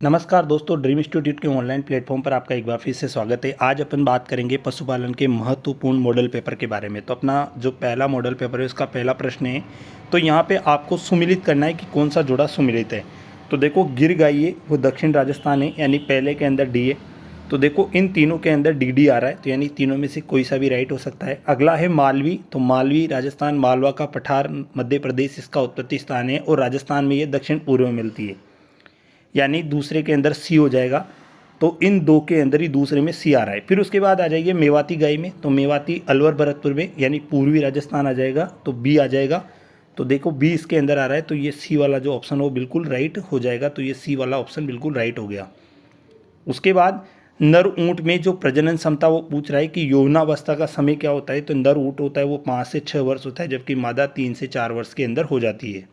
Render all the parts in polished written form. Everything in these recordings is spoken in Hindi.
नमस्कार दोस्तों, ड्रीम इंस्टीट्यूट के ऑनलाइन प्लेटफॉर्म पर आपका एक बार फिर से स्वागत है। आज अपन बात करेंगे पशुपालन के महत्वपूर्ण मॉडल पेपर के बारे में। तो अपना जो पहला मॉडल पेपर है उसका पहला प्रश्न है, तो यहाँ पे आपको सुमिलित करना है कि कौन सा जोड़ा सुमिलित है। तो देखो, गिर गाय है वो दक्षिण राजस्थान है, यानी पहले के अंदर डी है। तो देखो, इन तीनों के अंदर डी आ रहा है, तो यानी तीनों में से कोई सा भी राइट हो सकता है। अगला है मालवी, तो मालवी राजस्थान, मालवा का पठार मध्य प्रदेश इसका उत्पत्ति स्थान है, और राजस्थान में ये दक्षिण पूर्व में मिलती है, यानी दूसरे के अंदर सी हो जाएगा। तो इन दो के अंदर ही दूसरे में सी आ रहा है। फिर उसके बाद आ जाइए मेवाती गाय में, तो मेवाती अलवर भरतपुर में यानी पूर्वी राजस्थान आ जाएगा, तो बी आ जाएगा। तो देखो, बी इसके अंदर आ रहा है, तो ये सी वाला जो ऑप्शन हो बिल्कुल राइट हो जाएगा। तो ये सी वाला ऑप्शन बिल्कुल राइट हो गया। उसके बाद नर ऊँट में जो प्रजनन क्षमता वो पूछ रहा है कि यौवनावस्था का समय क्या होता है। तो नर ऊँट होता है वो 5 से 6 वर्ष होता है, जबकि मादा 3 से 4 वर्ष के अंदर हो जाती है।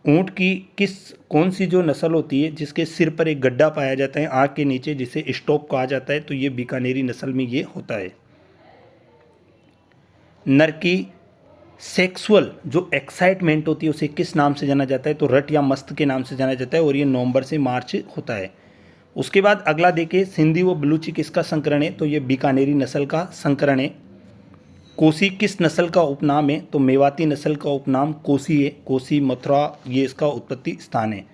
ऊँट की कौन सी जो नस्ल होती है जिसके सिर पर एक गड्ढा पाया जाता है आँख के नीचे, जिसे स्टॉप कहा जाता है, तो ये बीकानेरी नस्ल में ये होता है। नर की सेक्सुअल जो एक्साइटमेंट होती है उसे किस नाम से जाना जाता है, तो रट या मस्त के नाम से जाना जाता है, और ये नवंबर से मार्च होता है। उसके बाद अगला देखिए, सिंधी व बलूची किसका संकरण है, तो ये बीकानेरी नस्ल का संकरण है। कोसी किस नस्ल का उपनाम है, तो मेवाती नस्ल का उपनाम कोसी है। कोसी, मथुरा ये इसका उत्पत्ति स्थान है।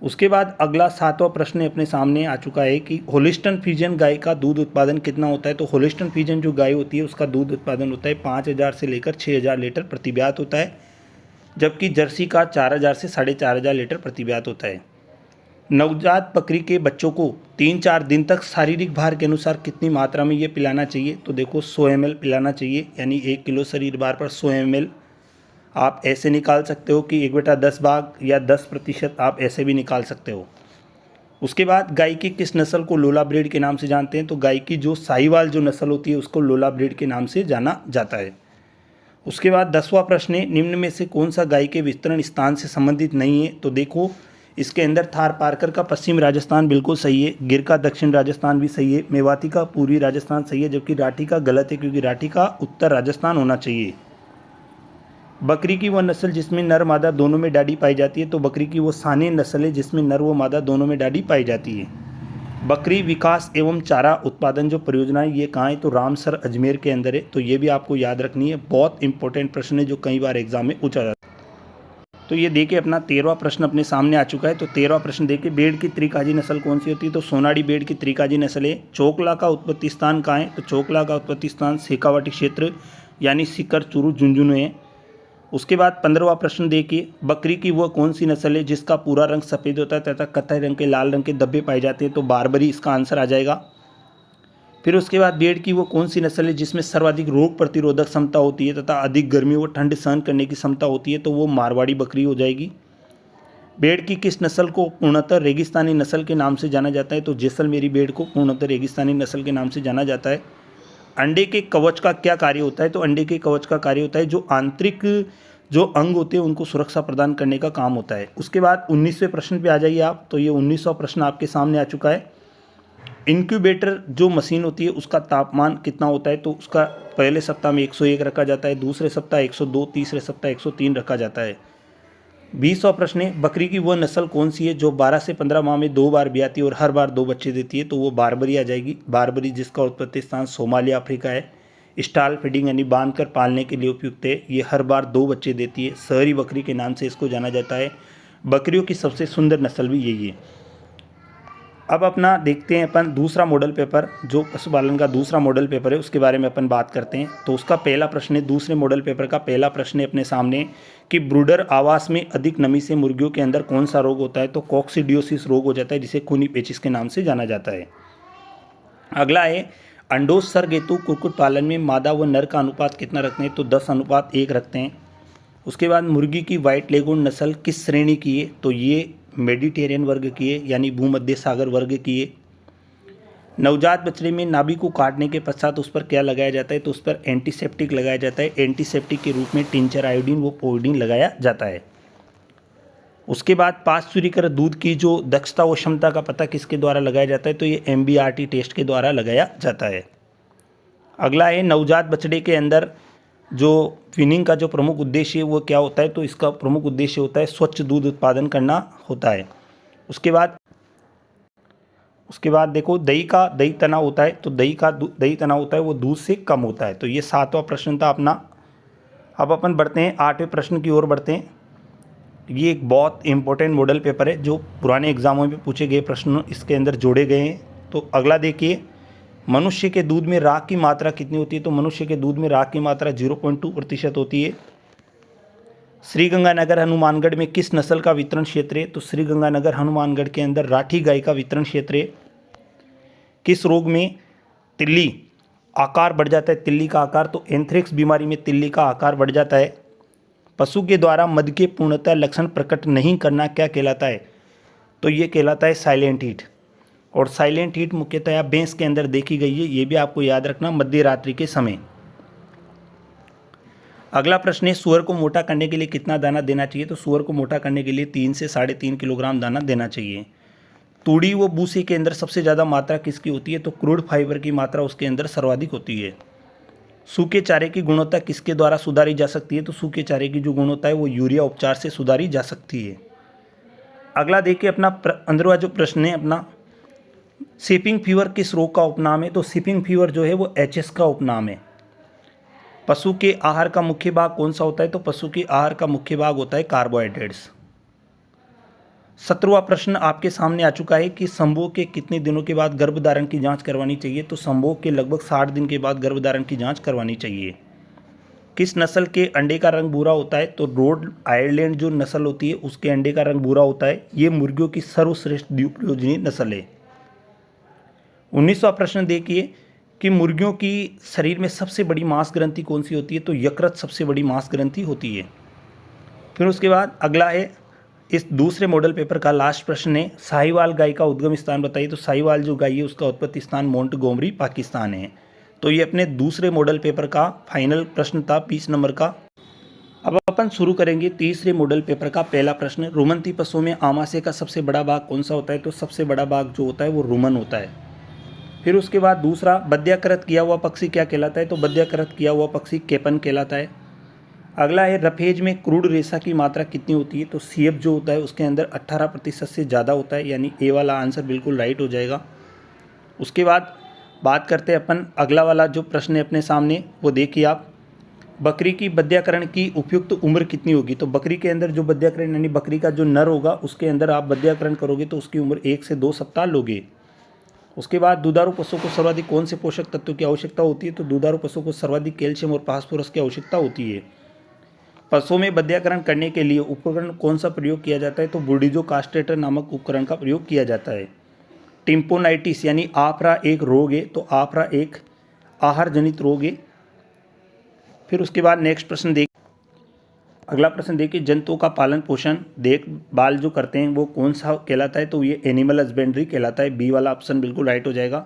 उसके बाद अगला 7वां प्रश्न अपने सामने आ चुका है कि होलिस्टन फ्रीजियन गाय का दूध उत्पादन कितना होता है। तो होलिस्टन फ्रीजियन जो गाय होती है उसका दूध उत्पादन होता है 5000 से लेकर 6000 लीटर प्रति ब्यात होता है, जबकि जर्सी का 4000 से 4500 लीटर प्रति ब्यात होता है। नवजात बकरी के बच्चों को 3-4 दिन तक शारीरिक भार के अनुसार कितनी मात्रा में ये पिलाना चाहिए, तो देखो 100 ml पिलाना चाहिए, यानी 1 किलो शरीर भार पर 100 ml। आप ऐसे निकाल सकते हो कि 1/10 भाग या 10% आप ऐसे भी निकाल सकते हो। उसके बाद गाय की किस नस्ल को लोला ब्रीड के नाम से जानते हैं, तो गाय की जो साहिवाल जो नस्ल होती है उसको लोला ब्रीड के नाम से जाना जाता है। उसके बाद 10वां प्रश्न है, निम्न में से कौन सा गाय के वितरण स्थान से संबंधित नहीं है। तो देखो, इसके अंदर थार पारकर का पश्चिम राजस्थान बिल्कुल सही है, गिर का दक्षिण राजस्थान भी सही है, मेवाती का पूर्वी राजस्थान सही है, जबकि राठी का गलत है, क्योंकि राठी का उत्तर राजस्थान होना चाहिए। बकरी की वो नस्ल जिसमें नर मादा दोनों में डाडी पाई जाती है, तो बकरी की वो सानेय नस्ल है जिसमें नर व मादा दोनों में डाडी पाई जाती है। बकरी विकास एवं चारा उत्पादन जो परियोजना है ये कहाँ है, तो रामसर अजमेर के अंदर है। तो ये भी आपको याद रखनी है, बहुत इंपॉर्टेंट प्रश्न है जो कई बार एग्जाम में पूछा जाता है। तो ये देखिए, अपना 13वां प्रश्न अपने सामने आ चुका है। तो 13वां प्रश्न देखिए, बेड़ की त्रिकाजी नस्ल कौन सी होती है, तो सोनाड़ी बेड़ की त्रिकाजी नस्ल है। चोकला का उत्पत्ति स्थान कहाँ है, तो चोकला का उत्पत्ति स्थान शेखावाटी क्षेत्र यानी सीकर, चूरू, झुंझुनू है। उसके बाद 15वां प्रश्न देखिए, बकरी की वह कौन सी नस्ल है जिसका पूरा रंग सफ़ेद होता है तथा कत्थई रंग के लाल रंग के धब्बे पाए जाते हैं, तो बारबरी इसका आंसर आ जाएगा। फिर उसके बाद भेड़ की वो कौन सी नस्ल है जिसमें सर्वाधिक रोग प्रतिरोधक क्षमता होती है तथा अधिक गर्मी व ठंड सहन करने की क्षमता होती है, तो वो मारवाड़ी बकरी हो जाएगी। भेड़ की किस नस्ल को पूर्णतः रेगिस्तानी नस्ल के नाम से जाना जाता है, तो जैसलमेरी भेड़ को पूर्णतः रेगिस्तानी नस्ल के नाम से जाना जाता है। अंडे के कवच का क्या कार्य होता है, तो अंडे के कवच का कार्य होता है जो आंतरिक जो अंग होते हैं उनको सुरक्षा प्रदान करने का काम होता है। उसके बाद 19वें प्रश्न पे आ जाइए आप, तो ये 19वां प्रश्न आपके सामने आ चुका है। इंक्यूबेटर जो मशीन होती है उसका तापमान कितना होता है, तो उसका पहले सप्ताह में 101 रखा जाता है, दूसरे सप्ताह 102, तीसरे सप्ताह 103 रखा जाता है। 20वां प्रश्न है, बकरी की वह नस्ल कौन सी है जो 12 से 15 माह में 2 बार ब्याती है और हर बार 2 बच्चे देती है, तो वो बारबरी आ जाएगी। बारबरी जिसका उत्पत्ति स्थान सोमालिया अफ्रीका है, स्टाल फीडिंग यानी बांध कर पालने के लिए उपयुक्त है। ये हर बार 2 बच्चे देती है, शहरी बकरी के नाम से इसको जाना जाता है। बकरियों की सबसे सुंदर नस्ल भी यही है। अब अपना देखते हैं अपन दूसरा मॉडल पेपर, जो पशुपालन का दूसरा मॉडल पेपर है उसके बारे में अपन बात करते हैं। तो उसका पहला प्रश्न है, दूसरे मॉडल पेपर का पहला प्रश्न है अपने सामने कि ब्रूडर आवास में अधिक नमी से मुर्गियों के अंदर कौन सा रोग होता है, तो कॉक्सिडियोसिस रोग हो जाता है, जिसे खूनी पेचिश के नाम से जाना जाता है। अगला है, अंडोत्सर्ग हेतु कुक्कुट पालन में मादा व नर का अनुपात कितना रखते हैं, तो 10:1 रखते हैं। उसके बाद मुर्गी की व्हाइट लेगून नस्ल किस श्रेणी की है, तो ये मेडिटेरियन वर्ग की है, यानी भूमध्य सागर वर्ग की है। नवजात बछड़े में नाभि को काटने के पश्चात उस पर क्या लगाया जाता है, तो उस पर एंटीसेप्टिक लगाया जाता है। एंटीसेप्टिक के रूप में टिंचर आयोडीन व पोइडीन लगाया जाता है। उसके बाद पाश्चुरीकृत दूध की जो दक्षता व क्षमता का पता किसके द्वारा लगाया जाता है, तो ये MBRT टेस्ट के द्वारा लगाया जाता है। अगला है, नवजात बछड़े के अंदर जो वीनिंग का जो प्रमुख उद्देश्य है वो क्या होता है, तो इसका प्रमुख उद्देश्य होता है स्वच्छ दूध उत्पादन करना होता है। उसके बाद उसके बाद देखो दही का दही तना होता है, तो दही तना होता है वो दूध से कम होता है। तो ये 7वां प्रश्न था अपना। अब अपन बढ़ते हैं 8वें प्रश्न की ओर बढ़ते हैं। ये एक बहुत इंपॉर्टेंट मॉडल पेपर है जो पुराने एग्जामों में पूछे गए प्रश्न इसके अंदर जोड़े गए हैं। तो अगला देखिए, मनुष्य के दूध में राख की मात्रा कितनी होती है? तो मनुष्य के दूध में राख की मात्रा 0.2% होती है। श्रीगंगानगर हनुमानगढ़ में किस नस्ल का वितरण क्षेत्र है? तो श्रीगंगानगर हनुमानगढ़ के अंदर राठी गाय का वितरण क्षेत्र है। किस रोग में तिल्ली आकार बढ़ जाता है? तिल्ली का आकार, तो एंथ्रेक्स बीमारी में तिल्ली का आकार बढ़ जाता है। पशु के द्वारा मद के पूर्णतः लक्षण प्रकट नहीं करना क्या कहलाता है? तो ये कहलाता है साइलेंट हीट। और साइलेंट हीट मुख्यतया भैंस के अंदर देखी गई है, ये भी आपको याद रखना, मध्य रात्रि के समय। अगला प्रश्न है, सुअर को मोटा करने के लिए कितना दाना देना चाहिए? तो सुअर को मोटा करने के लिए 3 से 3.5 किलोग्राम दाना देना चाहिए। तूड़ी व भूसी के अंदर सबसे ज़्यादा मात्रा किसकी होती है? तो क्रूड फाइबर की मात्रा उसके अंदर सर्वाधिक होती है। सूखे चारे की गुणवत्ता किसके द्वारा सुधारी जा सकती है? तो सूखे चारे की जो गुणवत्ता है वो यूरिया उपचार से सुधारी जा सकती है। अगला देखिए अपना 15वां जो प्रश्न है अपना, शिपिंग फीवर किस रोग का उपनाम है? तो शिपिंग फीवर जो है वो एचएस का उपनाम है। पशु के आहार का मुख्य भाग कौन सा होता है? तो पशु के आहार का मुख्य भाग होता है कार्बोहाइड्रेट्स। 17वां प्रश्न आपके सामने आ चुका है कि संभोग के कितने दिनों के बाद गर्भधारण की जांच करवानी चाहिए? तो संभोग के लगभग 60 दिन के बाद गर्भधारण की जांच करवानी चाहिए। किस नस्ल के अंडे का रंग भूरा होता है? तो रोड आयरलैंड जो नस्ल होती है उसके अंडे का रंग भूरा होता है। ये मुर्गियों की सर्वश्रेष्ठ द्विप्रयोजनी नस्ल है। 19वां प्रश्न देखिए कि मुर्गियों की शरीर में सबसे बड़ी मांस ग्रंथि कौन सी होती है? तो यकृत सबसे बड़ी मांस ग्रंथि होती है। फिर उसके बाद अगला है, इस दूसरे मॉडल पेपर का लास्ट प्रश्न है, साहिवाल गाय का उद्गम स्थान बताइए। तो साहिवाल जो गाय है उसका उत्पत्ति स्थान मोंटगोमरी पाकिस्तान है। तो ये अपने दूसरे मॉडल पेपर का फाइनल प्रश्न था 20 नंबर का। अब अपन शुरू करेंगे तीसरे मॉडल पेपर का पहला प्रश्न। रुमंती पशुओं में आमाशय का सबसे बड़ा भाग कौन सा होता है? तो सबसे बड़ा भाग जो होता है वो रुमन होता है। फिर उसके बाद दूसरा, बद्याकृत किया हुआ पक्षी क्या कहलाता है? तो बद्याकृत किया हुआ पक्षी कैपन कहलाता है। अगला है, रफेज में क्रूड रेशा की मात्रा कितनी होती है? तो सीएफ जो होता है उसके अंदर 18% से ज़्यादा होता है, यानी ए वाला आंसर बिल्कुल राइट हो जाएगा। उसके बाद बात करते हैं अपन, अगला वाला जो प्रश्न है अपने सामने वो देखिए आप, बकरी की बद्याकरण की उपयुक्त उम्र कितनी होगी? तो बकरी के अंदर जो बद्याकरण यानी बकरी का जो नर होगा उसके अंदर आप बद्याकरण करोगे तो उसकी उम्र 1 से 2 सप्ताह लोगे। उसके बाद दुधारू पशुओं को सर्वाधिक कौन से पोषक तत्व की आवश्यकता होती है? तो दुधारू पशुओं को सर्वाधिक कैल्शियम और फास्फोरस की आवश्यकता होती है। पशुओं में बद्याकरण करने के लिए उपकरण कौन सा प्रयोग किया जाता है? तो बुर्डिजो कास्ट्रेटर नामक उपकरण का प्रयोग किया जाता है। टिम्पोनाइटिस यानी आफरा एक रोग है, तो आफरा एक आहार जनित रोग है। फिर उसके बाद नेक्स्ट प्रश्न देख, अगला प्रश्न देखिए, जंतुओं का पालन पोषण देखभाल जो करते हैं वो कौन सा कहलाता है? तो ये एनिमल हस्बेंड्री कहलाता है। बी वाला ऑप्शन बिल्कुल राइट हो जाएगा।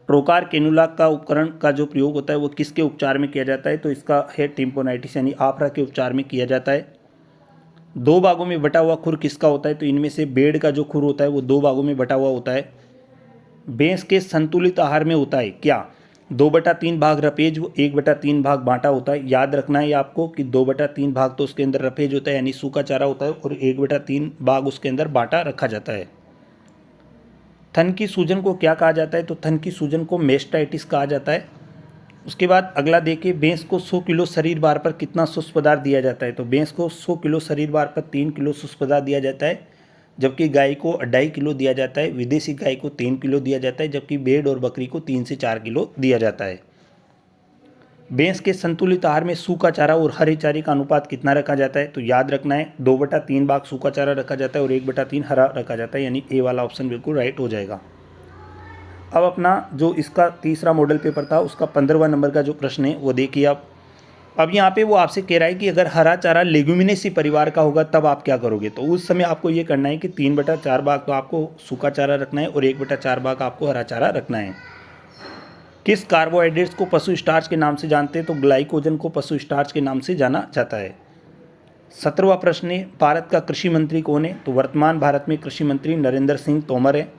ट्रोकार कैनुला का उपकरण का जो प्रयोग होता है वो किसके उपचार में किया जाता है? तो इसका है टिम्पोनाइटिस यानी आफरा के उपचार में किया जाता है। 2 भागों में बटा हुआ खुर किसका होता है? तो इनमें से बेड़ का जो खुर होता है वो 2 भागों में बटा हुआ होता है। भैंस के संतुलित आहार में होता है क्या? 2/3 भाग रपेज वो 1/3 भाग बांटा होता है। याद रखना है आपको कि 2/3 भाग तो उसके अंदर रपेज होता है यानी सूखा चारा होता है और 1/3 भाग उसके अंदर बांटा रखा जाता है। थन की सूजन को क्या कहा जाता है? तो थन की सूजन को मेस्टाइटिस कहा जाता है। उसके बाद अगला देखिए, भैंस को 100 किलो शरीर भार पर कितना शुष्क पदार्थ दिया जाता है? तो भैंस को 100 किलो शरीर भार पर 3 किलो शुष्क पदार्थ दिया जाता है, जबकि गाय को 2.5 किलो दिया जाता है। विदेशी गाय को 3 किलो दिया जाता है, जबकि भेड़ और बकरी को 3 से 4 किलो दिया जाता है। भैंस के संतुलित आहार में सूखा चारा और हरे चारे का अनुपात कितना रखा जाता है? तो याद रखना है 2/3 भाग सूखा चारा रखा जाता है और 1/3 हरा रखा जाता है, यानी ए वाला ऑप्शन बिल्कुल राइट हो जाएगा। अब अपना जो इसका तीसरा मॉडल पेपर था उसका 15वां नंबर का जो प्रश्न है वो देखिए आप। अब यहाँ पे वो आपसे कह रहा है कि अगर हरा चारा लेग्यूमिनेसी परिवार का होगा तब आप क्या करोगे? तो उस समय आपको ये करना है कि 3/4 भाग तो आपको सूखा चारा रखना है और 1/4 भाग आपको हरा चारा रखना है। किस कार्बोहाइड्रेट्स को पशु स्टार्च के नाम से जानते हैं? तो ग्लाइकोजन को पशु स्टार्च के नाम से जाना जाता है। 17वां प्रश्न है, भारत का कृषि मंत्री कौन है? तो वर्तमान भारत में कृषि मंत्री नरेंद्र सिंह तोमर है।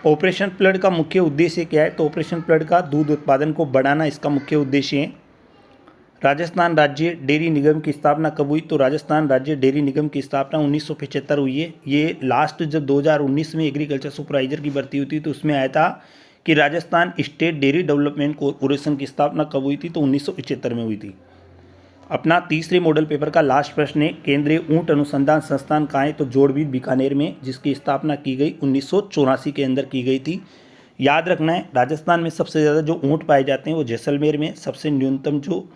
ऑपरेशन फ्लड का मुख्य उद्देश्य क्या है? तो ऑपरेशन फ्लड का दूध उत्पादन को बढ़ाना इसका मुख्य उद्देश्य है। राजस्थान राज्य डेयरी निगम की स्थापना कब हुई? तो राजस्थान राज्य डेयरी निगम की स्थापना 1975 हुई है। ये लास्ट जब 2019 में एग्रीकल्चर सुपरवाइजर की भर्ती हुई थी तो उसमें आया था कि Rajasthan state dairy development corporation की स्थापना कब हुई थी? तो 1975 में हुई थी। अपना तीसरे मॉडल पेपर का लास्ट प्रश्न है, केंद्रीय ऊंट अनुसंधान संस्थान कहाँ है? तो जोड़बीत बीकानेर में, जिसकी स्थापना की गई 1984 के अंदर की गई थी। याद रखना है, राजस्थान में सबसे ज़्यादा जो ऊंट पाए जाते हैं वो जैसलमेर में, सबसे न्यूनतम जो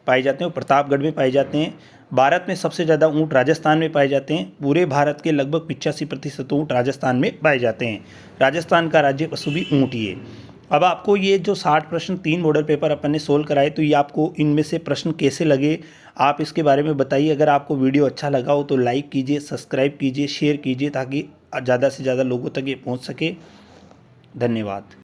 पाए जाते हैं वो प्रतापगढ़ में पाए जाते हैं। भारत में सबसे ज़्यादा ऊंट राजस्थान में पाए जाते हैं। पूरे भारत के लगभग 85% ऊंट राजस्थान में पाए जाते हैं। राजस्थान का राज्य पशु भी ऊंट ही है। अब आपको ये जो 60 प्रश्न 3 मॉडल पेपर अपन ने सोल्व कराए, तो ये आपको इनमें से प्रश्न कैसे लगे आप इसके बारे में बताइए। अगर आपको वीडियो अच्छा लगा हो तो लाइक कीजिए, सब्सक्राइब कीजिए, शेयर कीजिए ताकि ज़्यादा से ज़्यादा लोगों तक ये पहुंच सके। धन्यवाद।